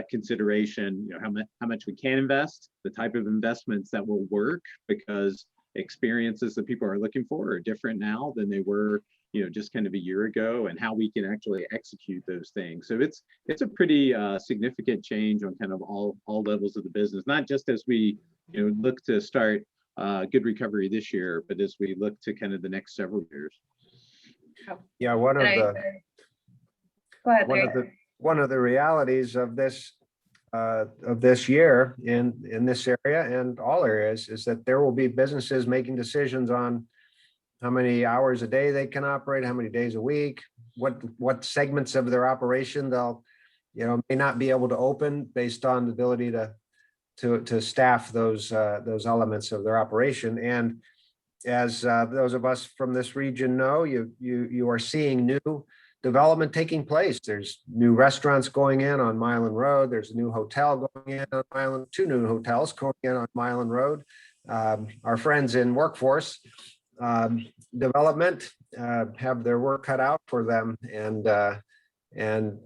consideration, you know, how much we can invest, the type of investments that will work, because experiences that people are looking for are different now than they were, you know, just kind of a year ago, and how we can actually execute those things. So it's a pretty significant change on kind of all levels of the business, not just as we, you know, look to start good recovery this year, but as we look to kind of the next several years. Yeah, Go ahead, Larry. one of the realities of this year in this area and all areas is that there will be businesses making decisions on how many hours a day they can operate, how many days a week, what segments of their operation they'll, you know, may not be able to open based on the ability to staff those elements of their operation. And as those of us from this region know, you are seeing new development taking place. There's new restaurants going in on Milan Road. There's a new hotel going in on Milan, 2 new hotels going in on Milan Road. Our friends in workforce development have their work cut out for them, and in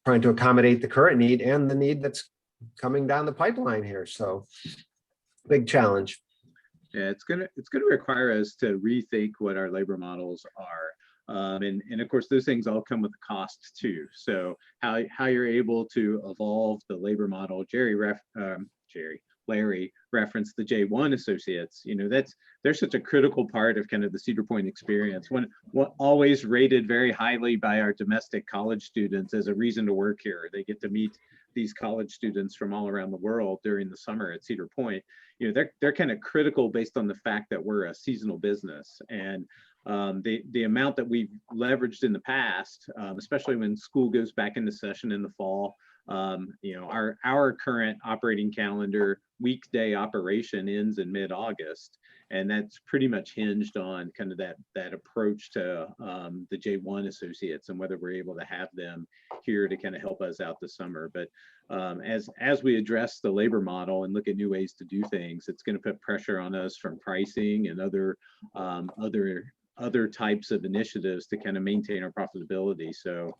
trying to accommodate the current need and the need that's coming down the pipeline here. So big challenge. Yeah, it's gonna require us to rethink what our labor models are. And of course, those things all come with a cost too. So how you're able to evolve the labor model. Larry referenced the J1 associates. You know, they're such a critical part of kind of the Cedar Point experience. One always rated very highly by our domestic college students as a reason to work here. They get to meet these college students from all around the world during the summer at Cedar Point. You know, they're kind of critical based on the fact that we're a seasonal business, and the amount that we've leveraged in the past, especially when school goes back into session in the fall. You know, our current operating calendar weekday operation ends in mid-August, and that's pretty much hinged on kind of that approach to the J1 associates and whether we're able to have them here to kind of help us out this summer. But as we address the labor model and look at new ways to do things, it's going to put pressure on us from pricing and other types of initiatives to kind of maintain our profitability. So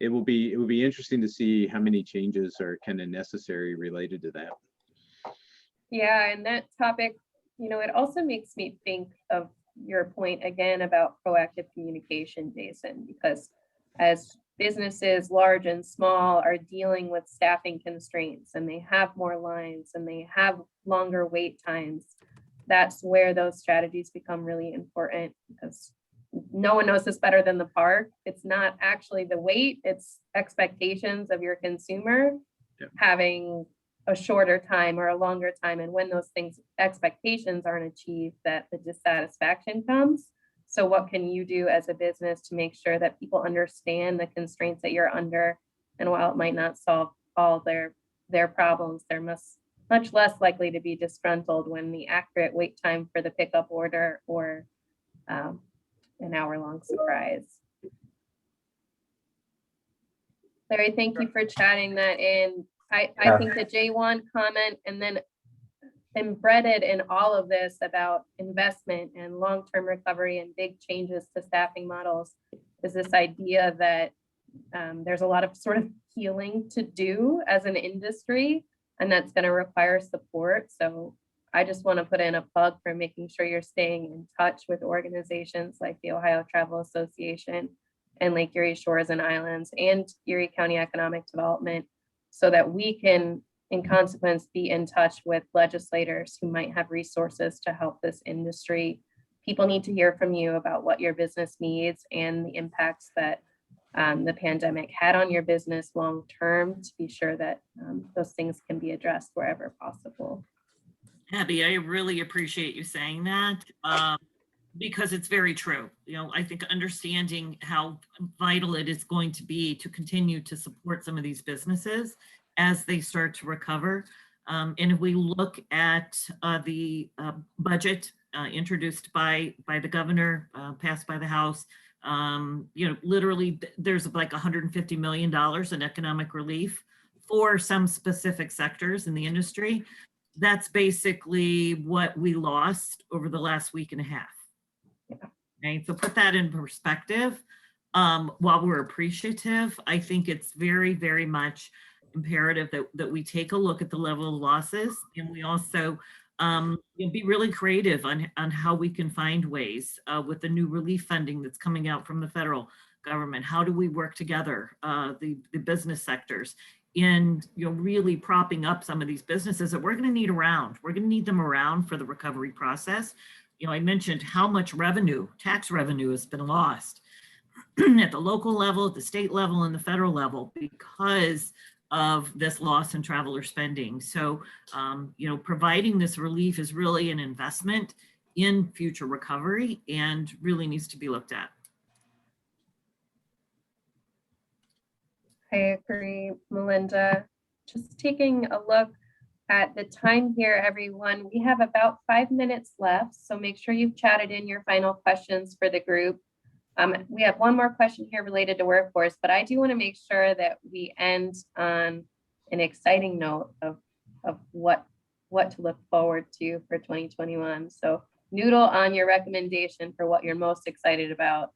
it will be interesting to see how many changes are kind of necessary related to that. Yeah, and that topic, you know, it also makes me think of your point again about proactive communication, Jason, because as businesses large and small are dealing with staffing constraints and they have more lines and they have longer wait times, that's where those strategies become really important, because no one knows this better than the park. It's not actually the wait, it's expectations of your consumer having a shorter time or a longer time. And when those expectations aren't achieved, that the dissatisfaction comes. So what can you do as a business to make sure that people understand the constraints that you're under? And while it might not solve all their problems, they're much less likely to be disgruntled when the accurate wait time for the pickup order or an hour-long surprise. Larry, thank you for chatting that in. I think the J1 comment, and then embedded in all of this about investment and long-term recovery and big changes to staffing models, is this idea that there's a lot of sort of healing to do as an industry, and that's going to require support. So I just want to put in a plug for making sure you're staying in touch with organizations like the Ohio Travel Association and Lake Erie Shores and Islands and Erie County Economic Development, so that we can, in consequence, be in touch with legislators who might have resources to help this industry people need to hear from you about what your business needs and the impacts that the pandemic had on your business long term, to be sure that those things can be addressed wherever possible. Abby, I really appreciate you saying that, because it's very true. You know, I think understanding how vital it is going to be to continue to support some of these businesses as they start to recover. And if we look at the budget introduced by the governor, passed by the House, you know, literally there's like $150 million in economic relief for some specific sectors in the industry. That's basically what we lost over the last week and a half. Yeah. Okay, so put that in perspective. While we're appreciative, I think it's very, very much imperative that we take a look at the level of losses, and we also be really creative on how we can find ways with the new relief funding that's coming out from the federal government. How do we work together, the business sectors, in really propping up some of these businesses that we're going to need around. We're going to need them around for the recovery process. I mentioned how much revenue, tax revenue, has been lost at the local level, at the state level, and the federal level because of this loss in traveler spending. So, providing this relief is really an investment in future recovery and really needs to be looked at. I agree, Melinda. Just taking a look at the time here, everyone, we have about 5 minutes left, so make sure you've chatted in your final questions for the group. We have one more question here related to workforce, but I do want to make sure that we end on an exciting note of what to look forward to for 2021. So noodle on your recommendation for what you're most excited about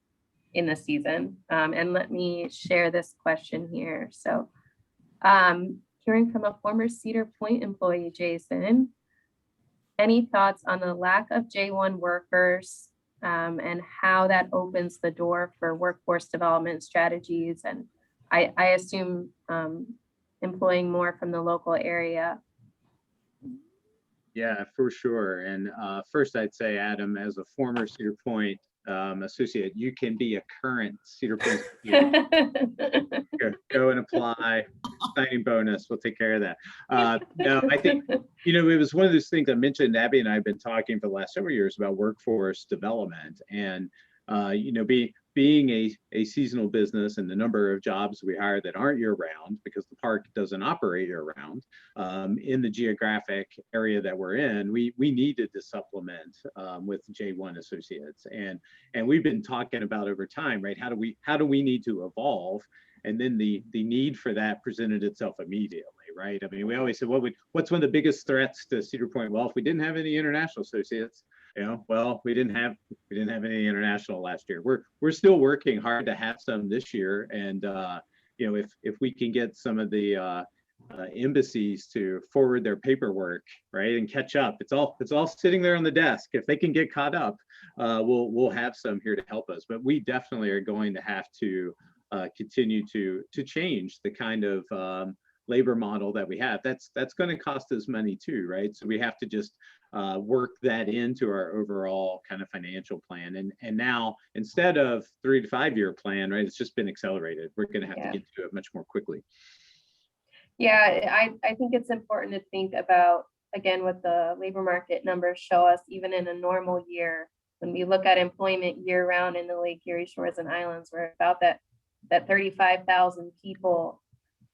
in the season. And let me share this question here. So hearing from a former Cedar Point employee, Jason, any thoughts on the lack of J1 workers and how that opens the door for workforce development strategies? And I assume employing more from the local area. Yeah, for sure. And first I'd say, Adam, as a former Cedar Point associate, you can be a current Cedar Point go and apply, signing bonus, we'll take care of that. No, I think, it was one of those things I mentioned. Abby and I have been talking for the last several years about workforce development, and being a seasonal business and the number of jobs we hire that aren't year-round, because the park doesn't operate year-round, in the geographic area that we're in, we needed to supplement with J1 associates, and we've been talking about over time, right? How do we need to evolve? And then the need for that presented itself immediately, right? I mean, we always said, what's one of the biggest threats to Cedar Point? Well, if we didn't have any international associates, well, we didn't have any international last year. We're still working hard to have some this year, and if we can get some of the embassies to forward their paperwork, right, and catch up, it's all sitting there on the desk. If they can get caught up, we'll have some here to help us. But we definitely are going to have to continue to change the kind of labor model that we have. That's going to cost us money too, right? So we have to just work that into our overall kind of financial plan. And now, instead of 3 to 5 year plan, right, it's just been accelerated. We're going to have to get to it much more quickly. Yeah, I think it's important to think about, again, what the labor market numbers show us, even in a normal year. When we look at employment year round in the Lake Erie Shores and Islands, we're about that 35,000 people.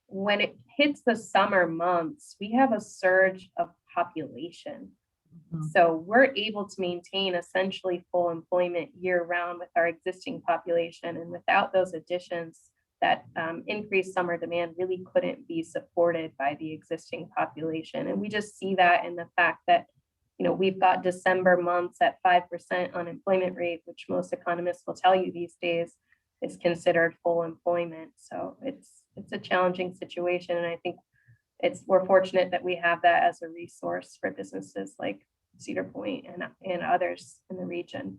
When it hits the summer months, we have a surge of population. Mm-hmm. So we're able to maintain essentially full employment year round with our existing population. And without those additions, that increased summer demand really couldn't be supported by the existing population. And we just see that in the fact that, we've got December months at 5% unemployment rate, which most economists will tell you these days is considered full employment. So it's a challenging situation. And I think we're fortunate that we have that as a resource for businesses like Cedar Point and others in the region.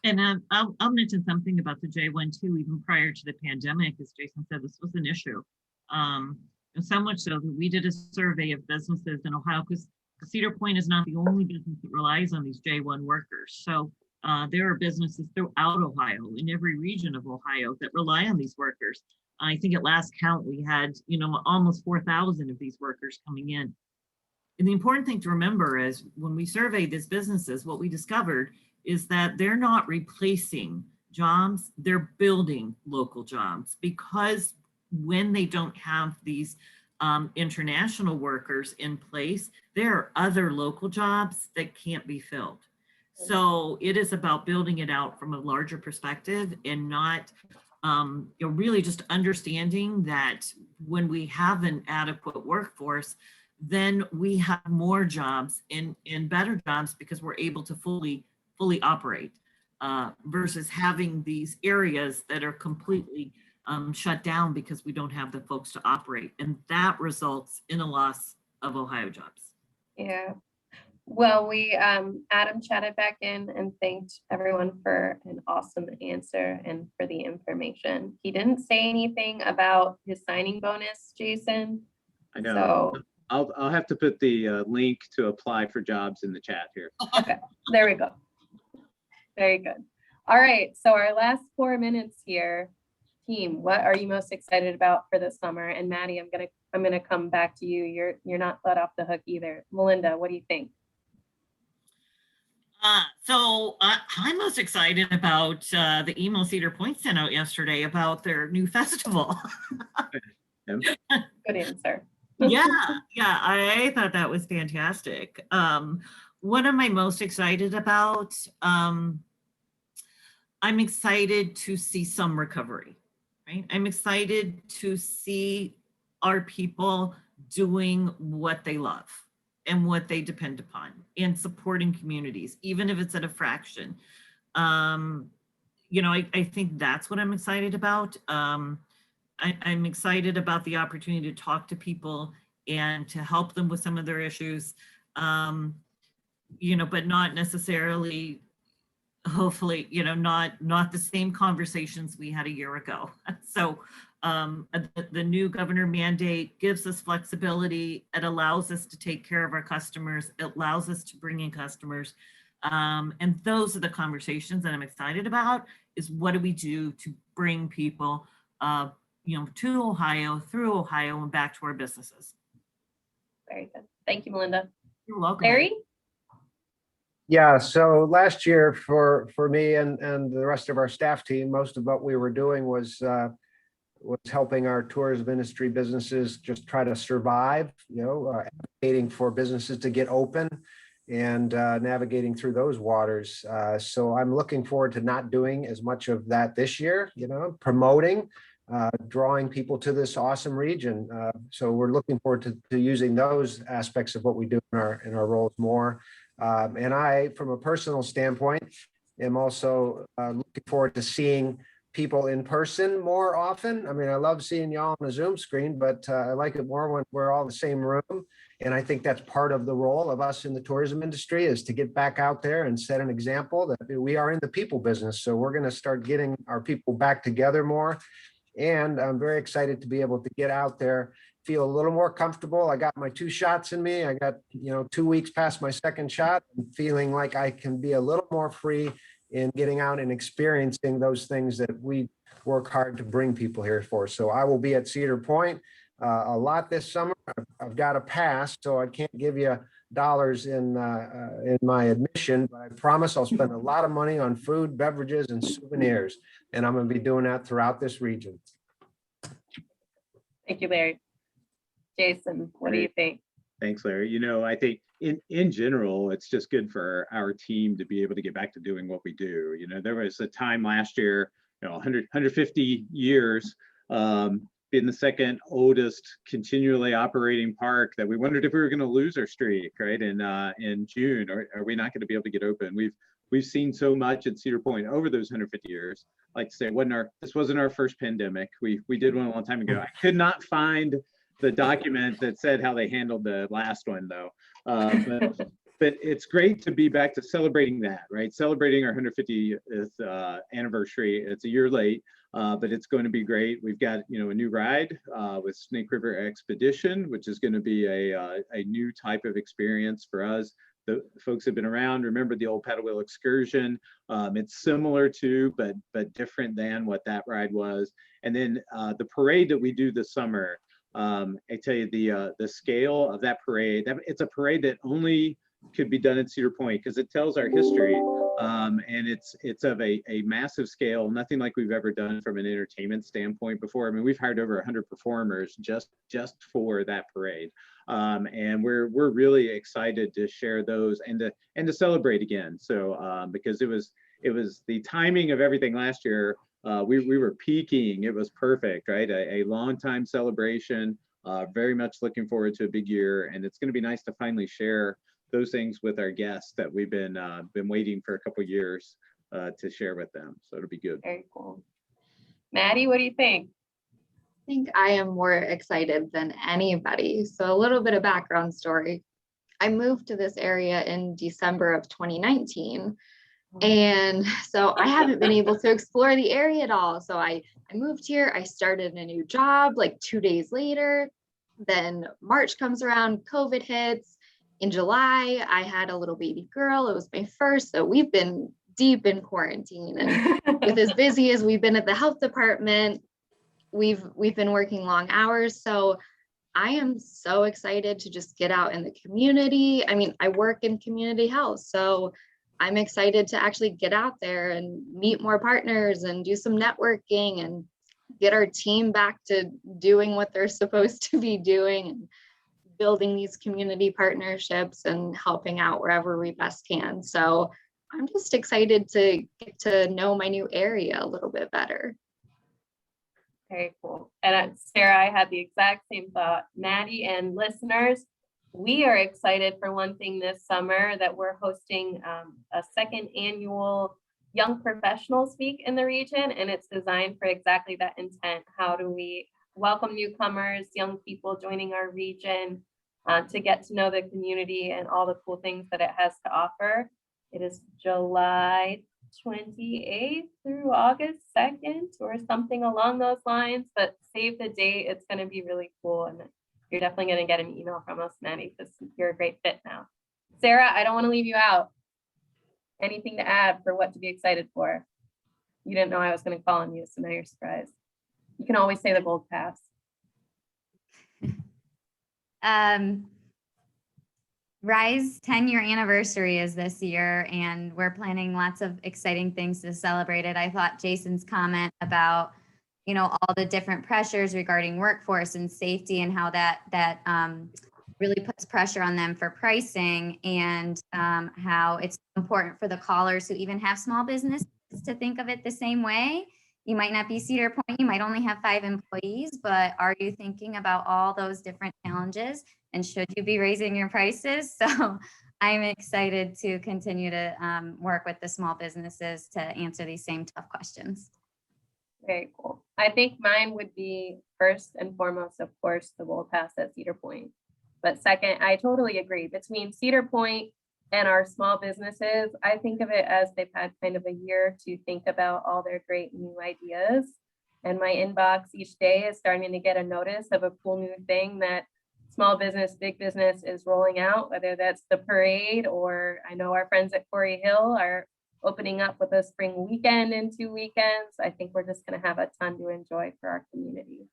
And I'll mention something about the J1 too, even prior to the pandemic. As Jason said, this was an issue. And so much so that we did a survey of businesses in Ohio, because Cedar Point is not the only business that relies on these J1 workers. So There are businesses throughout Ohio, in every region of Ohio, that rely on these workers. I think at last count, we had, almost 4,000 of these workers coming in. And the important thing to remember is when we surveyed these businesses, what we discovered is that they're not replacing jobs, they're building local jobs, because when they don't have these international workers in place, there are other local jobs that can't be filled. So it is about building it out from a larger perspective, and not really just understanding that when we have an adequate workforce, then we have more jobs in better jobs, because we're able to fully operate, versus having these areas that are completely shut down because we don't have the folks to operate. And that results in a loss of Ohio jobs. Yeah. Well, we, Adam chatted back in and thanked everyone for an awesome answer and for the information. He didn't say anything about his signing bonus, Jason. I know. So, I'll have to put the link to apply for jobs in the chat here. okay, there we go. Very good. All right, so our last 4 minutes here. Team, what are you most excited about for the summer? And Maddie, I'm gonna come back to you. You're not let off the hook either. Melinda, what do you think? So I'm most excited about the email Cedar Point sent out yesterday about their new festival. Good answer. Yeah, I thought that was fantastic. What am I most excited about? I'm excited to see some recovery, right? I'm excited to see our people doing what they love and what they depend upon, and supporting communities, even if it's at a fraction. I think that's what I'm excited about. I'm excited about the opportunity to talk to people and to help them with some of their issues, but not necessarily, hopefully, not the same conversations we had a year ago. So the new governor mandate gives us flexibility. It allows us to take care of our customers. It allows us to bring in customers. And those are the conversations that I'm excited about, is what do we do to bring people to Ohio, through Ohio, and back to our businesses. Very good. Thank you, Melinda. You're welcome. Larry? Yeah, so last year for me and the rest of our staff team, most of what we were doing was helping our tourism industry businesses just try to survive, advocating for businesses to get open, and navigating through those waters. So I'm looking forward to not doing as much of that this year, promoting, drawing people to this awesome region. So we're looking forward to using those aspects of what we do in our roles more. And I, from a personal standpoint, am also looking forward to seeing people in person more often. I mean, I love seeing y'all on a Zoom screen, but I like it more when we're all in the same room. And I think that's part of the role of us in the tourism industry, is to get back out there and set an example that we are in the people business. So we're going to start getting our people back together more. And I'm very excited to be able to get out there, feel a little more comfortable. I got my 2 shots in me. I got, 2 weeks past my second shot, and feeling like I can be a little more free in getting out and experiencing those things that we work hard to bring people here for. So I will be at Cedar Point a lot this summer. I've got a pass, so I can't give you dollars in my admission, but I promise I'll spend a lot of money on food, beverages, and souvenirs. And I'm going to be doing that throughout this region. Thank you, Larry. Jason, what do you think? Thanks, Larry. I think in general, it's just good for our team to be able to get back to doing what we do. There was a time last year, 150 years, being the second oldest continually operating park, that we wondered if we were going to lose our streak, right? In June, are we not going to be able to get open? We've seen so much at Cedar Point over those 150 years. I like to say, this wasn't our first pandemic. We did one a long time ago. I could not find the document that said how they handled the last one, though. But it's great to be back to celebrating that, right? Celebrating our 150th anniversary. It's a year late, but it's going to be great. We've got a new ride with Snake River Expedition, which is going to be a new type of experience for us. the folks have been around, remember the old paddle wheel excursion. It's similar to, but different than what that ride was. And then the parade that we do this summer, I tell you the scale of that parade, it's a parade that only could be done at Cedar Point because it tells our history. And it's of a massive scale, nothing like we've ever done from an entertainment standpoint before. I mean, we've hired over 100 performers just for that parade. And we're really excited to share those and to celebrate again. So because it was the timing of everything last year, we were peaking. It was perfect, right? A long time celebration. Very much looking forward to a big year, and it's going to be nice to finally share those things with our guests that we've been waiting for a couple of years to share with them. So it'll be good. Very cool. Maddie, what do you think? I think I am more excited than anybody. So a little bit of background story. I moved to this area in December of 2019. And so I haven't been able to explore the area at all. So I moved here, I started a new job like 2 days later. Then March comes around, COVID hits. In July, I had a little baby girl. It was my first. So we've been deep in quarantine. And with as busy as we've been at the health department, we've been working long hours. So I am so excited to just get out in the community. I mean, I work in community health, so I'm excited to actually get out there and meet more partners and do some networking and get our team back to doing what they're supposed to be doing and building these community partnerships and helping out wherever we best can. So I'm just excited to get to know my new area a little bit better. Very cool. And Sarah, I had the exact same thought. Maddie and listeners, we are excited for one thing this summer that we're hosting a second annual Young Professionals Week in the region, and it's designed for exactly that intent. How do we welcome newcomers, young people joining our region to get to know the community and all the cool things that it has to offer? It is July 28th through August 2nd or something along those lines, but save the date. It's going to be really cool, and you're definitely going to get an email from us, Maddie, because you're a great fit now. Sarah, I don't want to leave you out. Anything to add for what to be excited for? You didn't know I was going to call on you, so now you're surprised. You can always say the Gold Pass. Rise 10-year anniversary is this year, and we're planning lots of exciting things to celebrate it. I thought Jason's comment about, you know, all the different pressures regarding workforce and safety and how that really puts pressure on them for pricing, and how it's important for the callers who even have small businesses to think of it the same way. You might not be Cedar Point, you might only have 5 employees, but are you thinking about all those different challenges? And should you be raising your prices? So I'm excited to continue to work with the small businesses to answer these same tough questions. Very cool. I think mine would be first and foremost, of course, the Gold Pass at Cedar Point. But second, I totally agree. Between Cedar Point and our small businesses, I think of it as they've had kind of a year to think about all their great new ideas. And my inbox each day is starting to get a notice of a cool new thing that small business, big business is rolling out, whether that's the parade, or I know our friends at Quarry Hill are opening up with a spring weekend in 2 weekends. I think we're just going to have a ton to enjoy for our community.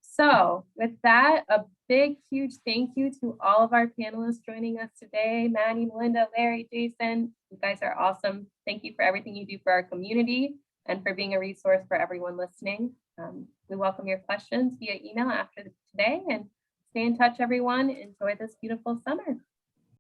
So with that, a big, huge thank you to all of our panelists joining us today. Maddie, Melinda, Larry, Jason, you guys are awesome. Thank you for everything you do for our community and for being a resource for everyone listening. We welcome your questions via email after today, and stay in touch, everyone. Enjoy this beautiful summer.